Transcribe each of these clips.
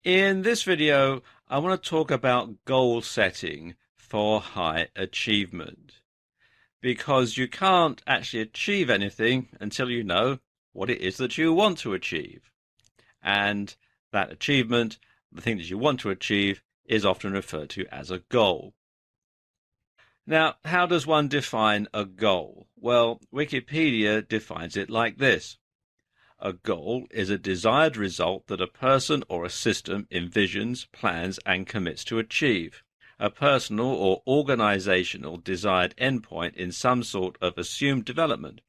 In this video, I want to talk about goal setting for high achievement because you can't actually achieve anything until you know what it is that you want to achieve. And that achievement, the thing that you want to achieve, is often referred to as a goal. Now, how does one define a goal? Well, Wikipedia defines it like this. A goal is a desired result that a person or a system envisions, plans, and commits to achieve. A personal or organizational desired endpoint in some sort of assumed development.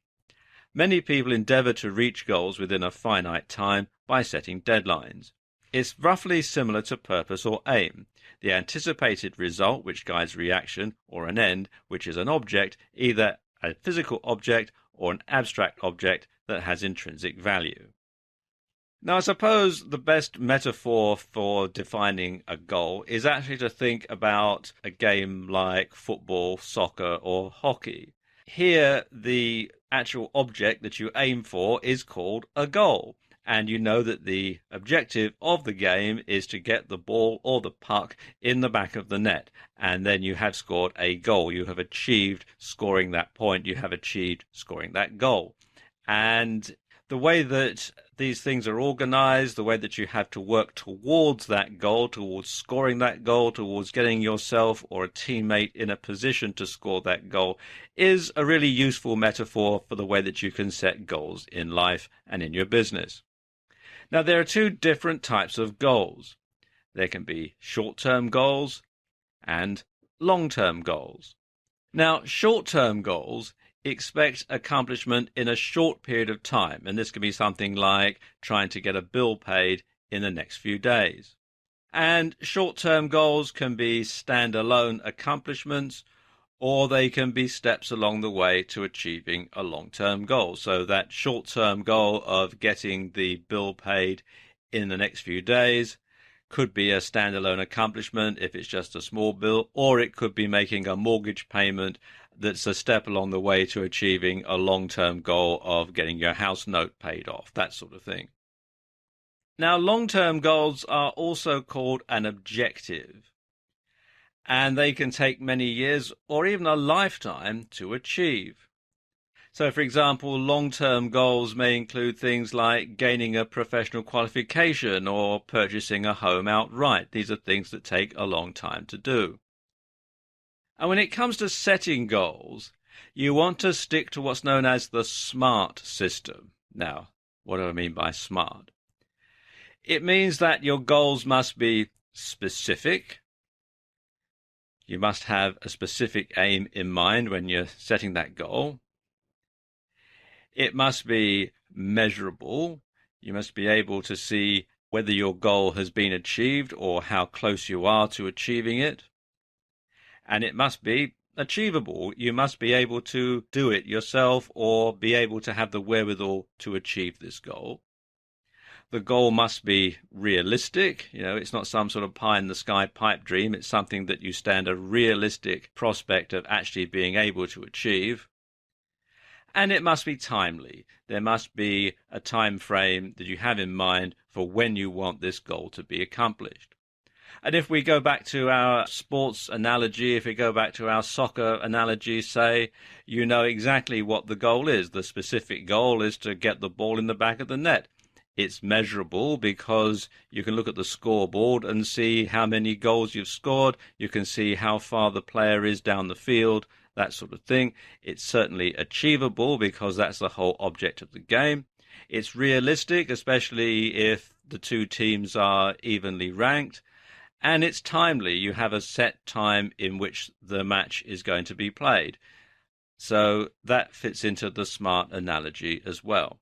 Many people endeavor to reach goals within a finite time by setting deadlines. It's roughly similar to purpose or aim, the anticipated result which guides reaction, or an end, which is an object, either a physical object or an abstract object that has intrinsic value. Now, I suppose the best metaphor for defining a goal is actually to think about a game like football, soccer, or hockey. Here, the actual object that you aim for is called a goal. And you know that the objective of the game is to get the ball or the puck in the back of the net. And then you have scored a goal. You have achieved scoring that point. You have achieved scoring that goal. And the way that these things are organized, the way that you have to work towards that goal, towards scoring that goal, towards getting yourself or a teammate in a position to score that goal, is a really useful metaphor for the way that you can set goals in life and in your business. Now, there are two different types of goals. There can be short-term goals and long-term goals. Now, short-term goals expect accomplishment in a short period of time, and this can be something like trying to get a bill paid in the next few days. And short-term goals can be standalone accomplishments, or they can be steps along the way to achieving a long-term goal. So that short-term goal of getting the bill paid in the next few days could be a standalone accomplishment if it's just a small bill, or it could be making a mortgage payment that's a step along the way to achieving a long-term goal of getting your house note paid off, that sort of thing. Now, long-term goals are also called an objective, and they can take many years or even a lifetime to achieve. So, for example, long-term goals may include things like gaining a professional qualification or purchasing a home outright. These are things that take a long time to do. And when it comes to setting goals, you want to stick to what's known as the SMART system. Now, what do I mean by SMART? It means that your goals must be specific. You must have a specific aim in mind when you're setting that goal. It must be measurable. You must be able to see whether your goal has been achieved or how close you are to achieving it. And it must be achievable. You must be able to do it yourself or be able to have the wherewithal to achieve this goal. The goal must be realistic. It's not some sort of pie-in-the-sky pipe dream. It's something that you stand a realistic prospect of actually being able to achieve. And it must be timely. There must be a time frame that you have in mind for when you want this goal to be accomplished. And if we go back to our sports analogy, if we go back to our soccer analogy, say, you know exactly what the goal is. The specific goal is to get the ball in the back of the net. It's measurable because you can look at the scoreboard and see how many goals you've scored. You can see how far the player is down the field, that sort of thing. It's certainly achievable because that's the whole object of the game. It's realistic, especially if the two teams are evenly ranked. And it's timely. You have a set time in which the match is going to be played. So that fits into the SMART analogy as well.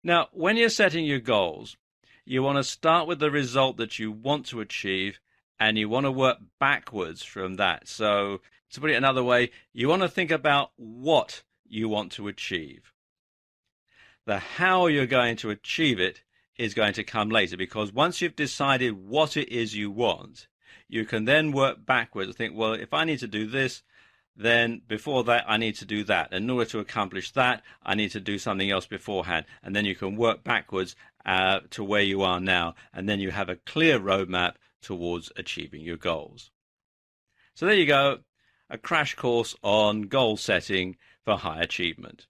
Now, when you're setting your goals, you want to start with the result that you want to achieve, and you want to work backwards from that. So, to put it another way, you want to think about what you want to achieve. The how you're going to achieve it is going to come later, because once you've decided what it is you want, you can then work backwards and think, well, if I need to do this, then before that, I need to do that. In order to accomplish that, I need to do something else beforehand. And then you can work backwards to where you are now, and then you have a clear roadmap towards achieving your goals. So there you go, a crash course on goal setting for high achievement.